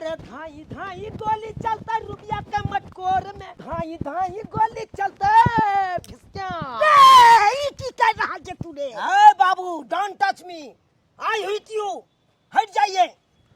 अरे धाई धाई गोली चलता रुपया के मटकोर में, धाई धाई गोली चलता भिस्क्या। ये की कर रहा है तूने? ए बाबू डोंट टच मी, आई हुई यू, हट जाइए।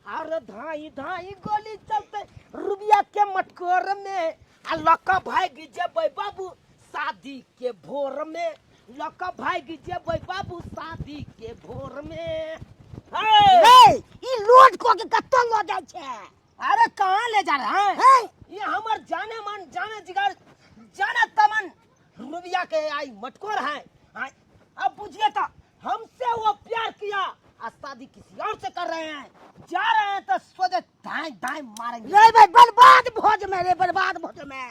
अरे धाई धाई गोली चलते रुपया के मटकोर में, लका भाई गिजे बाबू शादी के भोर में, लका भाई गिजे बाबू शादी के भोर में। ई लोड को के कत्तो लो जाय छे? अरे कहां ले जा रहे हैं? ये हमर जाने मन जाने जिगर जाने तमन रुबिया के आई मटकोर है। अब बुझिए तो हमसे वो प्यार किया और शादी किसी और से कर रहे हैं, जा रहे हैं तो सोचे दाएं दाएं मारेंगे। रे भाई बर्बाद भोज में, रे बर्बाद भोज में।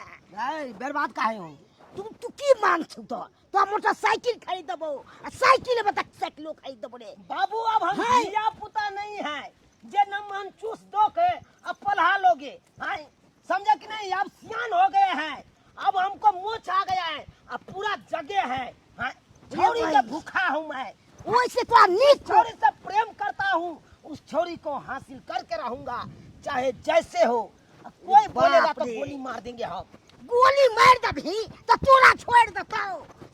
बर्बाद काहे हो? तू की मांग छु तो मोटरसाइकिल खरीद दबो, साइकिल में तक साइकिलो खरीद दबो रे बाबू। अब हम हिया पुता नहीं है जे न मन चूस दो के अब पढ़ा लोगे, समझे कि नहीं? अब सियान हो गए हैं, अब हमको मोच आ गया है, अब पूरा जगह है। छोरी से भूखा हूँ मैं, वैसे तो नीच छोरी से प्रेम करता हूँ, उस छोरी को हासिल करके रहूंगा चाहे जैसे हो। कोई बोलेगा तो गोली मार देंगे हम। गोली मार दभी तो तोरा छोड़ देता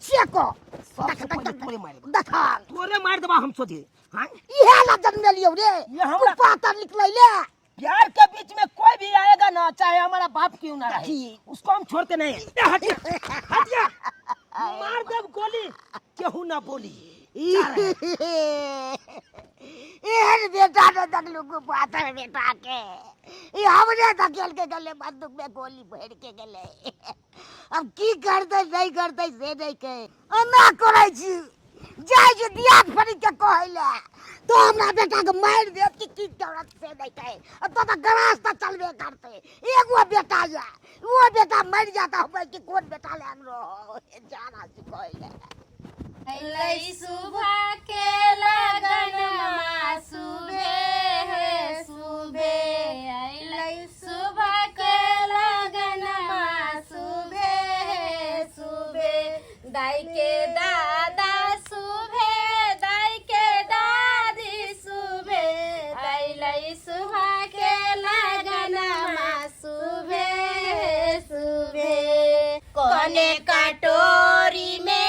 से को तोरे मार देखा तोरे मार देबा हम सोचे। इहे ला जन्म लियो रे, ये हमरा पता निकलै ले। प्यार के बीच में कोई भी आएगा ना, चाहे हमारा बाप क्यों ना रहे, उसको हम छोड़ते नहीं। हटिया मार देब गोली, केहू ना बोली। एहन बेटा ने देखलू को बात है बेटा के, ये हमने धकेल के गले बंदूक में गोली भर के गले। अब की करते नहीं करते से नहीं कहे ना करे छी, जाय जे दियात फरी के कहले तो हमरा बेटा के मार दे की जरूरत से नहीं कहे। अब तो गरास त चलबे करते, एगो बेटा है वो बेटा मर जाता हो कि कौन बेटा ले हमरो जाना से कहले। लई सुबह के लगनमा सुबह सुबह, लई सुबह के लगनमा सुबह सुबह, दाई के दादा सुबह, दाई के दादी सुबह, लई सुबह के लगनमा सुबह सुबह। कोने कटोरी में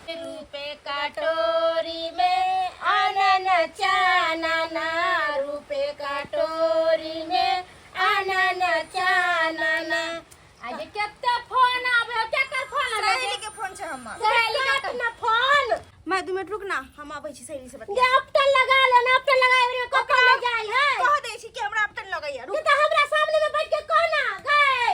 रूपे कटोरी में आनन चानना, रूपे कटोरी में आनन चानना। आज केते फोन आवे, केकर फोन आवे? सहेली के फोन छै हमर। सहेली का ना फोन। मैं 2 मिनट रुक ना, हम आबै छी सहेली से बतिया। ये अपटन लगा ले ना, अपटन लगाए रे कपड़ा ले जाई है। कह दे छी कि हमरा अपटन लगैया। रुक तो हमरा सामने में बैठ के कहना गए।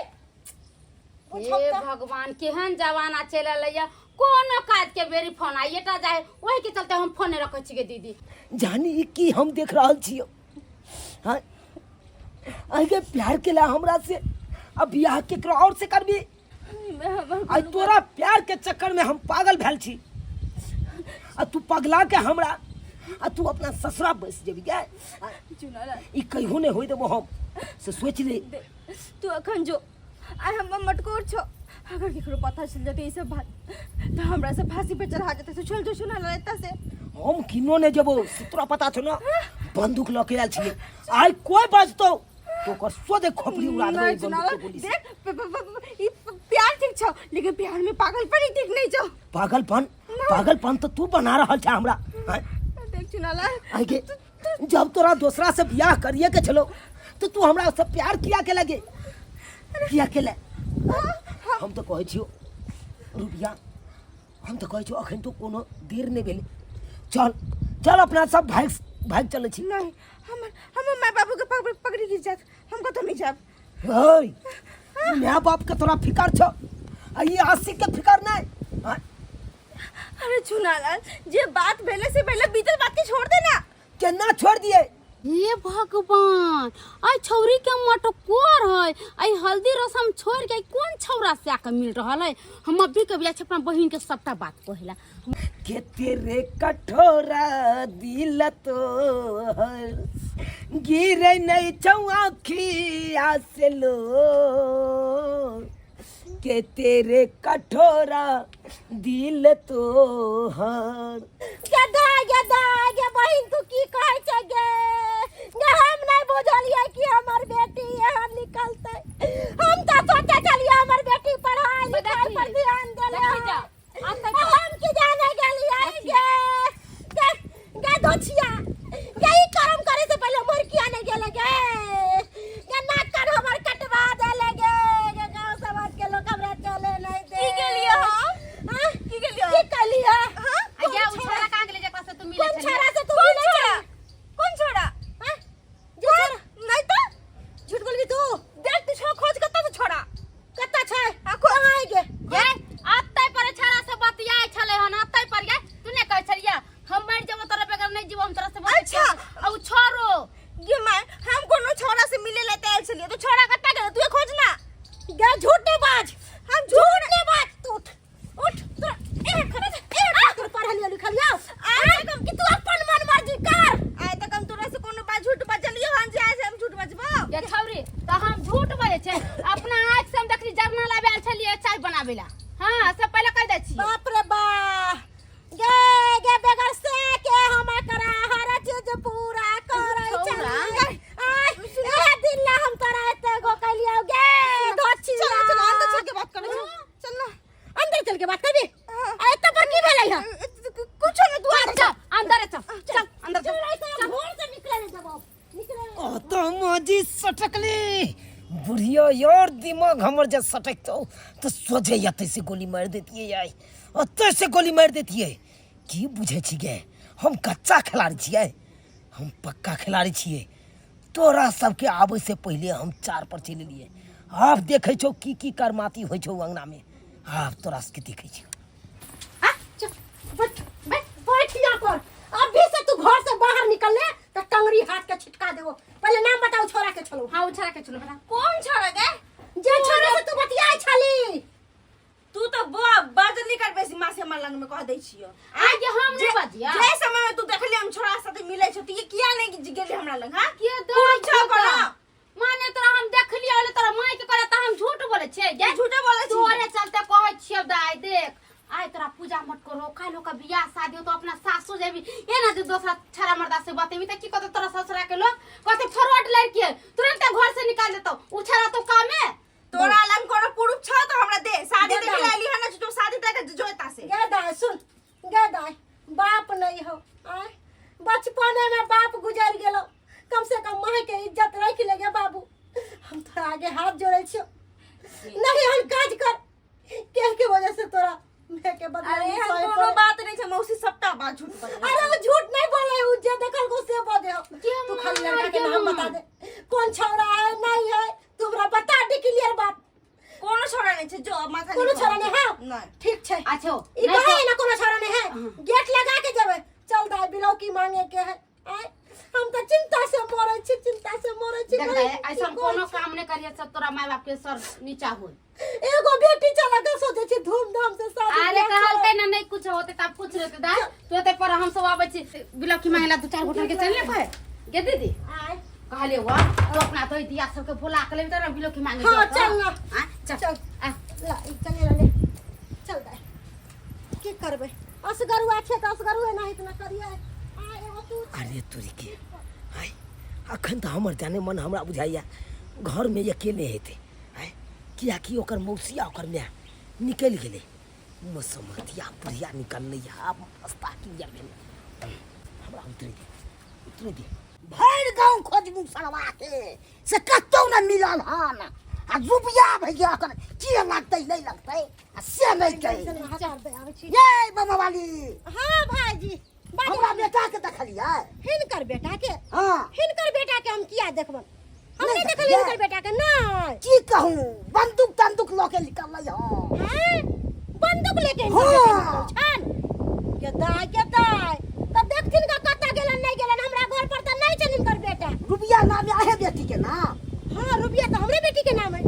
हे भगवान केहन जमाना चलल है, कोनो काज के बेरी फोन आइएटा जाए, वही के चलते हम फोन रखे छी के दीदी। जानी की हम देख रहल छियो, हां आगे प्यार केला हमरा से, अब बियाह केकरो और से करबी? आई तोरा प्यार के चक्कर में हम पागल भेल छी, आ तू पगला के हमरा आ तू अपना ससुरा बस जेबी के। चुनाला ई कहियो ने होई देबो हम से सोच ले। तू अखन जो आई हम मटकोर छो, अगर केकरो पता चल जाते ई सब बात तो हमरा से फांसी पे चढ़ा देते। तू चल जो चुनाला एता से हम किनो ने जेबो, तोरा पता छ ना बंदूक लके आल छी। आई कोई बजतो तो कर सोदे खोपड़ी उड़ा देबे बंदूक गोली से। देख ई प्यार ठीक छ, लेकिन प्यार में पागलपन ठीक नहीं छ। पागलपन तो तू बना रहल छ हमरा। देख चुनाला आगे जब तोरा दूसरा से बियाह करिए के चलो तो तू हमरा से प्यार किया के लगे, किया के ले? हम तो कहै छियो रुबिया, हम तो कहै छियो अखन तो कोनो देर नहीं भेले, चल चल अपना सब भाग चले छी। नहीं हम माय बाबू के पकड़ी गिर जात, हमको तो नहीं जाब। ओए माय बाप के तोरा फिकर छ, आ ये आशिक के फिकर नहीं। अरे चुनालाल जे बात भेले से पहले बीतल बात के छोड़ देना। केना छोड़ दिए? हे भगवान, आई छौरी के मटकोर है, आई हल्दी रसम छोड़ के कौन छौरा से आके मिल रहा है। हम अभी कभी अपना बहन के सबटा बात कहला के तेरे कठोरा दिल तो गिरे नहीं चौखिया से लो के तेरे कठोरा दिल तो हर गदा गदा गे बहिन तू की कहै छ गे हम नहीं बुझलिए कि हमर बेटी यहाँ निकलते। हम तो सोचे चलिए हमर बेटी पढ़ाई लिखाई पर ध्यान देले हम की जाने गेलिए गे दोछिया गे ई कर्म करे से पहले मोर किया नहीं गेले गे नाक कान हमर कटवा देले गे गांव समाज के लोग हमरा चले नहीं दे की गेलिए हम की गेलिए की कलिए आ गया उछाला कहां गेले जकरा से तू मिले कौन छली छोरा से तू मिले छोड़ा कौन छोड़ा हां जे छोरा नहीं तो झूठ बोलबी तू देख तू खोज कत्ता से छोड़ा कत्ता छै कहां आई गे ये आत्ते पर छाड़ा से बतियाए छले हन आत्ते पर गे तूने कह छलिया हम मर जब तोरा बगैर नहीं जीव हम तोरा से बतिया अच्छा। औ छोरो ये मैं हम कोनो छोरा से मिले लेते आइल छलिए तो छोरा कत्ता गए तू खोजना गे झूठे बाज हम झूठ ने बात तू उठ तोरा ए खड़े ए तोर पढ़लिया लिखलिया आय कम कि तू अपन मन मर्जी कर आय त कम तोरा से कोनो बात झूठ बजलिए हम जाय से हम झूठ बजबो ये छौरी त हम झूठ बोले छे अपना आंख से हम देखली जरना लाबे आइल छलिए चाय बनावेला हां से पहले कह दै छी बाप रे बा गे बेगर से के हम करा हर चीज पूरा करै छौरा। चली ए दिन ला हम तोरा एते गो कलिया गे धोछिया चल चल अंदर चल के बात करना चल ना अंदर चल के बात करबी ए त पर की भेलै है कुछ नहीं तू चल अंदर चल अंदर चल भोर से निकले नहीं जब निकले तो मोजी सटकली बुढ़िया यार दिमाग हमर जे सटकतो तो सोझे यते से गोली मार देती है आई अते से गोली मार देती है की बुझे छी गे हम कच्चा खिलाड़ी छिए हम पक्का खिलाड़ी छिए तोरा सबके आबै से पहले हम 4 पर चले लिए आप देखे छो की करमाती होइ छो अंगना में आप तोरा सबके देखे छी बैठ यहाँ पर अभी से तू घर से बाहर निकलने तो टंगरी हाथ के छिटका देवो पहले नाम बताओ छोरा के छलो हां उछाला के चलो बता कौन छोरा गे जे छोरा से तू बतियाई छली तू तो बाजल निकल बेसी मां से मलंग में कह दै छियो आ के हम नहीं बजिया जे समय में तू देखली हम छोरा साथे मिलै छ त ये किया नहीं गेली हमरा लंग हां के दो माने तोरा हम देखलिए वाले तोरा माई के करे त हम झूठ बोले छे गे झूठे बोले छी तोरे चलते कहै छियै दाई देख आय तोरा पूजा मत करो कालो का बियाह शादी हो तो अपना सासू जेबी ए ना जो दूसरा छरा मर्दा से बतेबी त की कहते तोरा ससुरा के लोग कहते फरवर्ड लड़की है तुरंत घर से निकाल देतो उछारा तो काम है तोरा लंग कोनो पुरुष छ तो हमरा दे शादी देख लेली हन जो शादी तक जोता से गे दाई सुन गे दाई बाप नहीं हो आय बचपने में बाप गुजर गेलो कम से कम मां के इज्जत रख ले गे बाबू हम तोरा आगे हाथ जोड़े छियो नहीं हम काज कर के वजह से तोरा मैं के बदला अरे नहीं हम सहे कोनो पड़े। बात नहीं छ मौसी सबटा बात झूठ बोले अरे वो झूठ नहीं बोले वो जे देखल को से बोले हो तू खाली लड़का के नाम बता दे कौन छौरा है नहीं है तुमरा बता दे क्लियर बात कोनो छोरा नहीं छ जो माथा कोनो छोरा नहीं है नहीं ठीक छै अच्छा ई कहे ना कोनो छोरा नहीं है गेट लगा के जेबे चल दाई बिलौ की मांगे के है आय हम तो चिंता से मरे छी देख दे ऐसा कोनो काम नहीं करिए सब तोरा माय बाप के सर नीचा हो एगो बेटी चला के सोचे छी धूमधाम से शादी अरे कहल के ना नहीं कुछ होते तब पूछ लेते दा तो ते पर हम सब आबै छी बिलौ की महिला 2-4 घंटा के चल ले पाए गे दीदी आय कहले वाह तो अपना तो दिया सबके भुला के ले तो बिलौ की मांगे हां चल ना हां चल आ ला ई चले ले चल दाई की करबे असगरुआ छे त असगरुए नहीं इतना करिए आय एगो तू अरे तोरी के हाय अखन तो हमर जाने मन हमरा बुझाइया घर में अकेले हेते हाय किया कि ओकर मौसिया ओकर में निकल गेले मसमतिया बुढ़िया निकलले या रास्ता क्लियर भेल हमरा उतरे दे भर गांव खोजबू सड़वा के से कतौ न मिलल हन आ रुपया भैया कर की लगतै नहीं लगतै आ से नहीं कहि ये बाबा वाली हां भाईजी हमरा बेटा के देखलिए हिनकर बेटा के हां हिनकर बेटा के हम किया देखबन हम नहीं देखलिए हिनकर बेटा के नहीं की कहूं बंदूक ल के निकललै हो हैं बंदूक लेके छन के दाई तब देखथिन का कत्ता गेलन नहीं गेलन हमरा घर पर त कहै छन इनकर बेटा रुबिया नाम है बेटी के नाम। हां रुबिया तो हमरे बेटी के नाम है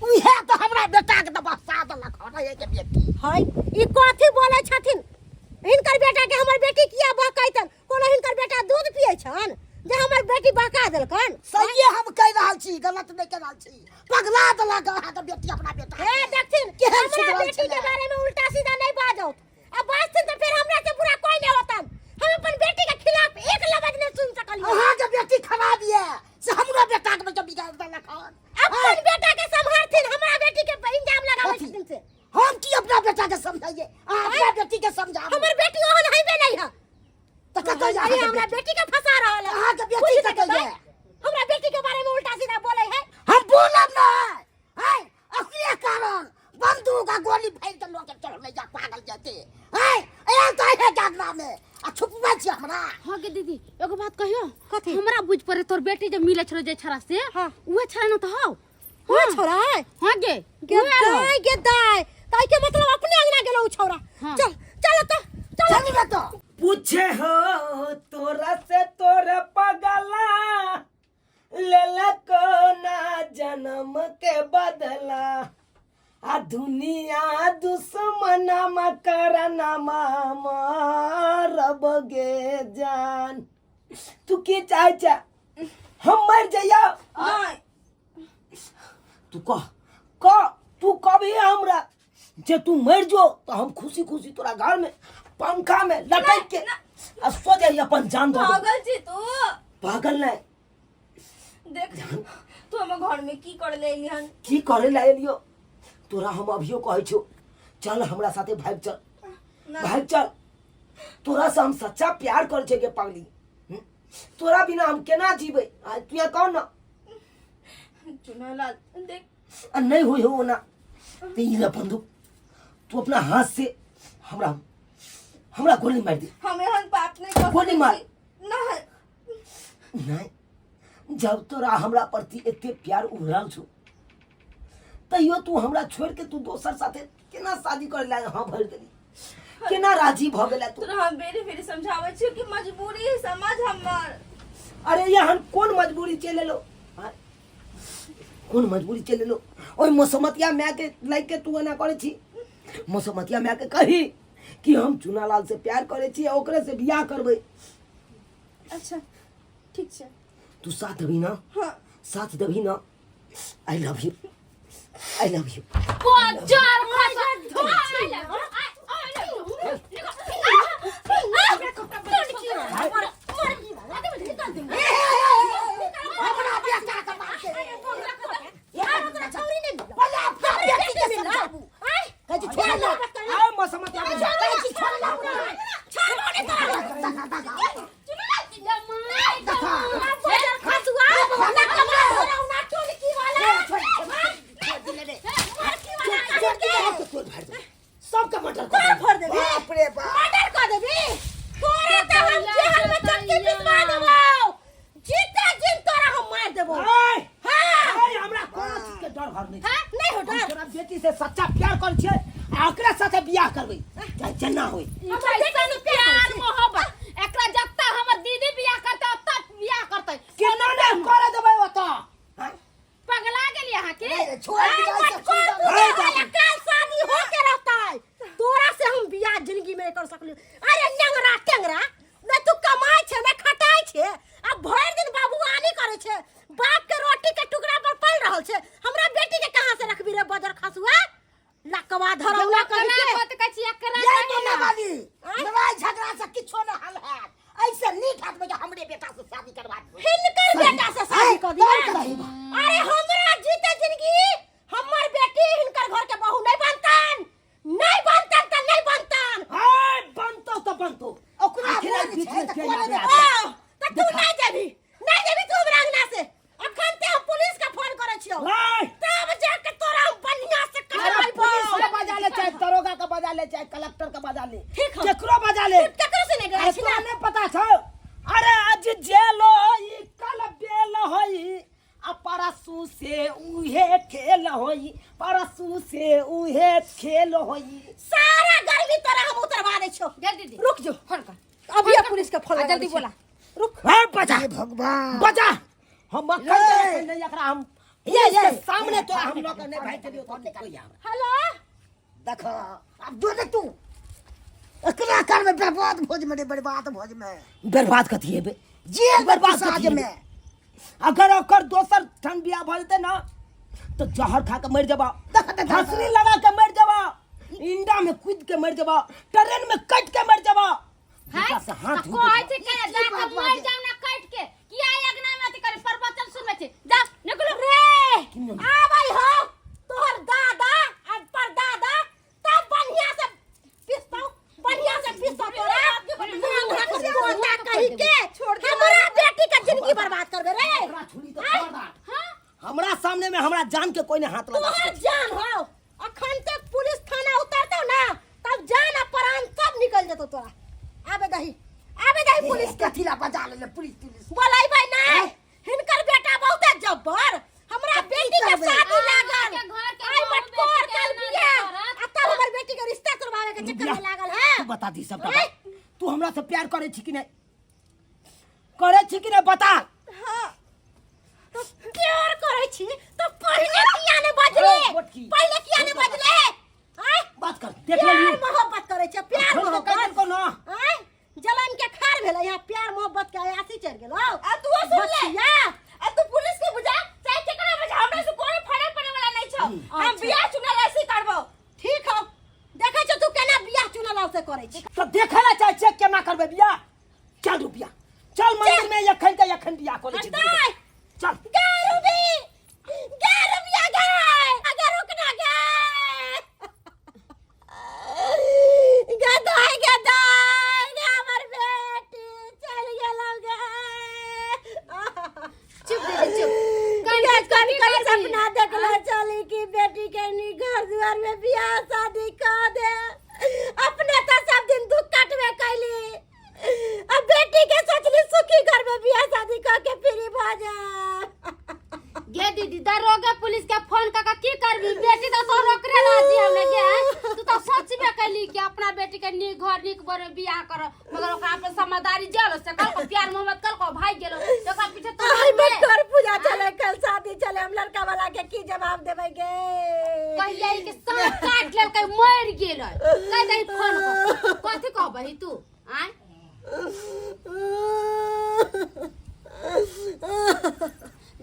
उहे तो हमरा बेटा के तो बसा देलक है के बेटी हाय ई कथि बोलै छथिन इनकर बेटा के हमर बेटी किया बहकैतन कोनो इनकर बेटा दूध पियै छन जे हमर बेटी बहका देलकन सही हम कह रहल छी गलत नहीं कह रहल छी पगला देलक अहाँ के बेटी अपना बेटा हे देखथिन हमरा बेटी के बारे में उल्टा सीधा नहीं बाजौ अब बाजथिन तो फिर हमरा से बुरा कोई नहीं होतन हम अपन बेटी के खिलाफ एक लफ्ज नहीं सुन सकलिए अहाँ के बेटी खराब ये से हमरा बेटा के जब बिगाड़ देलक अपन बेटा के संभालथिन हमरा बेटी के इंजाम लगाबै छथिन से हम की अपना बेटा के समझाइए अपना बेटी के समझा हमर बेटी ओहन हइबे नहीं है तो कतौ जा अरे हमरा बेटी के फंसा रहल है अहाँ के बेटी कतौ जाए हमरा बेटी के बारे में उल्टा सीधा बोले है हम बोलब ना है असली कारण बंदूक का गोली फेंक के लोग चढ़ ले जा पागल जाते है ए तो है जागना में आ छुपवा छी हमरा। हां गे दीदी एगो बात कहियो कथि हमरा बुझ पड़े तोर बेटी जे मिले छलो जे छरा से हां उहे छरा न तो हौ हां छोरा है हां गे गे दाई ताई के मतलब अपने अंगना गेलो छोरा हाँ। चल चल तो चल बे तो पूछे हो तोरा से तोरा पगला लेलक ना जन्म के बदला आ दुनिया दुश्मनमा करनमा मारब गे जान तू की चाहे चा हम मर जाइया तू कह तू कभी हमरा जे तू मर जो तो हम खुशी खुशी तोरा घर में पंखा में लटक के आ सो जाइए अपन जान दो पागल छी तू पागल नहीं देख तू हम घर में की कर ले हन की करे ला एलियो तोरा हम अभियो कहै छो चल हमरा साथे भाग चल तोरा से हम सच्चा प्यार कर छे के पागली तोरा बिना हम केना जीबै आ तू ये कौन ना चुनालाल देख नहीं होई हो ना ते ई ले बंदूक तू अपना हाथ से हमरा गोली मार दे हमें हम पाप नहीं कर गोली मार नहीं नहीं जब तोरा हमरा प्रति एते प्यार उभरल छो तैयो तू हमरा छोड़ के तू दोसर साथे केना शादी कर ला हां भर देली केना राजी भ गेला तू तोरा हम बेरी बेरी समझावे छी कि मजबूरी है समझ हमर अरे यहन कौन मजबूरी चले लो कौन मजबूरी चले लो ओय मौसमतिया मैं के लाइक के तू ना करे छी मौसमतिया मैं के कही कि हम चुनालाल से प्यार करे छी ओकरे से बियाह करबै अच्छा ठीक छै तू साथ देबी ना हां साथ देबी ना आई लव यू बाजार सबका मर्डर कर दे बाप रे बाप मर्डर कर देबी तोरा त हम जेल में चक्की पिसवा देबो जीता जिन तोरा हम मार देबो हां हमरा कोनो चीज के डर भर नहीं नहीं हो डर तोरा बेटी से सच्चा प्यार कर छे आ ओकरा साथे बियाह करबै चाहे जेना होई हमर बेटा ने प्यार मोहब्बत एकरा जत्ता हमर दीदी बियाह करते ओत्ता बियाह करते केना ने करे देबै ओता पगला गेली अहाँ के छोड़ के कल शादी हो के रहता है तोरा से हम बियाह जिंदगी में कर सकली अरे नेंगरा टेंगरा न तू कमाई छे न खटाई छे अब भर दिन बाबूआनी करे छे बाप के रोटी के टुकड़ा पर पल रहल छे हमरा बेटी के कहां से रखबी रे बदर खसुआ लकवा धरौला कना करके मत कचिया करा ये बोले वाली लड़ाई झगड़ा से किछो न हल है ऐसे नीक हाथ में हमरे बेटा से शादी करवा दे हिनकर बेटा से शादी कर दिया अरे हमरा जीते जिंदगी हमर बेटी हिनकर घर के बहू नहीं बनतन त नहीं बनतन हाय बनतो ओकरा आखिर बीच में तो के तू नहीं देबी तू हमरा अंगना से अखन ते हम पुलिस का फोन करे छियो नहीं तब जाके तोरा हम बढ़िया से अरे पुलिस करवाइबो का बजा ले चाहे दरोगा का बजा ले चाहे कलेक्टर का बजा ले ठीक है। केकरो बजा ले केकरो से नहीं डरै छी ना ने पता छौ अरे आज जेल होई कल बेल होई आ परसू से उहे खेल होई परसू से उहे खेल होई सारा गर्मी तोरा हम उतरवा दे छियो जल्दी दीदी रुक जो फोन कर अभी पुलिस का फोन जल्दी बोला रुक हां बजा हे भगवान बजा हम मक्खन नहीं एकरा हम ये सामने तो हम लोग नहीं भाई चलियो तो निकल जा हेलो देखो अब जो देख तू एकरा कर में बर्बाद भोज में बर्बाद भोज में बर्बाद कथी है बे जेल बर्बाद साज कथी है में अगर ओकर दोसर ठन बिया भलते ना तो जहर खा के मर जाबा हंसरी लगा के मर जाबा इंडा में कूद के मर जाबा ट्रेन में कट के मर जाबा हां से हाथ कोई थी के जा के मर जाऊ ना कट के किया यज्ञ में अति करे प्रवचन सुनवे छी जा निकलो रे आ भाई हो तोहर दादा और परदादा तब बढ़िया से पिसताऊ बढ़िया से पिसता तोरा कोटा कहि के हमरा बेटी का जिंदगी बर्बाद करबे रे छुरी तो हां हमरा सामने में हमरा जान के कोई ने हाथ लगा तोहर जान हो अखन तक पुलिस थाना उतरतो ना तब जान और प्राण सब निकल जतो तोरा आबे दही पुलिस के थिला बजा ले पुलिस बोलाई भाई ना हिनकर बेटा बहुत जब्बर हमरा बेटी के शादी लागल आई मटकोर कल बिया आ तब हमर बेटी के रिश्ता करवावे के चक्कर में लागल है तू बता दी सब तू हमरा से प्यार करे छी कि नहीं बता हां तो प्यार करे छी तो पहले किया ने बजले पहले किया ने बजले हैं बात कर देख ले प्यार मोहब्बत करे छ प्यार मोहब्बत को ना हैं जलन के खार भेले यहाँ प्यार मोहब्बत के आसी चढ़ गेलो आ तू सुन ले आ तू पुलिस के बुझा चाहे केकरा बुझा हमरा से कोई फरक पड़े वाला नहीं छ हम बियाह चुनाव ऐसे करबो ठीक हो देखे छ तू केना बियाह चुनाव से करे छी तो देखे ला चाहे चेक केना करबे बिया चल रुपया चल मंदिर में यखन के यखन बिया करे छी चल गे रुपया गे अगर रुकना गे गदाई हमर बेटी चल गेलो गे चुप दे चुप कन सपना देखला चली की बेटी के नी घर द्वार में बियाह शादी कर दे अपने तो सब दिन दुख काटवे कैली अब बेटी के सोचली सुखी घर में बियाह शादी करके फिरी भाजा गे दीदी दरोगा पुलिस के फोन का की करबी बेटी तो तो रोकरे ना दी हमने गे तू तो सच में कहली कि अपना बेटी के नी घर निक बरे बियाह कर मगर ओकरा अपन समझदारी जेल से कल को प्यार मोहब्बत कल को भाई गेलो ओकरा पीछे तो आई मत कर पूजा चले कल शादी चले हम लड़का वाला के की जवाब देबै गे कहिया के सांप काट लेल के मर गेल कह दही फोन को कथि कहबही तू आय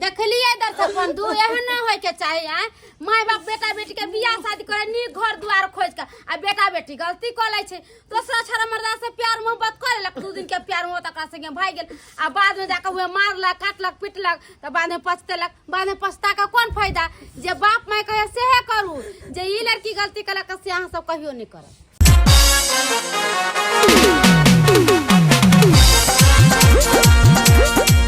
देखलिए दर्शक बंधु एहन न होय के चाहिए आय माय बाप बेटा बेटी के बियाह शादी करे नी घर द्वार खोज के आ बेटा बेटी गलती क लै छै दोसरा छरा मर्दा से प्यार मोहब्बत करे लक दू दिन के प्यार मोहब्बत ओकरा संगे भाई गेल आ बाद में जाके हुए मारलक काटलक पीटलक त बाद में पछतेलक बाद में पछता का कोन फायदा जे बाप माय कहे सेहे करू जे ई लड़की गलती कलक से अहाँ सब कहियो नहीं करब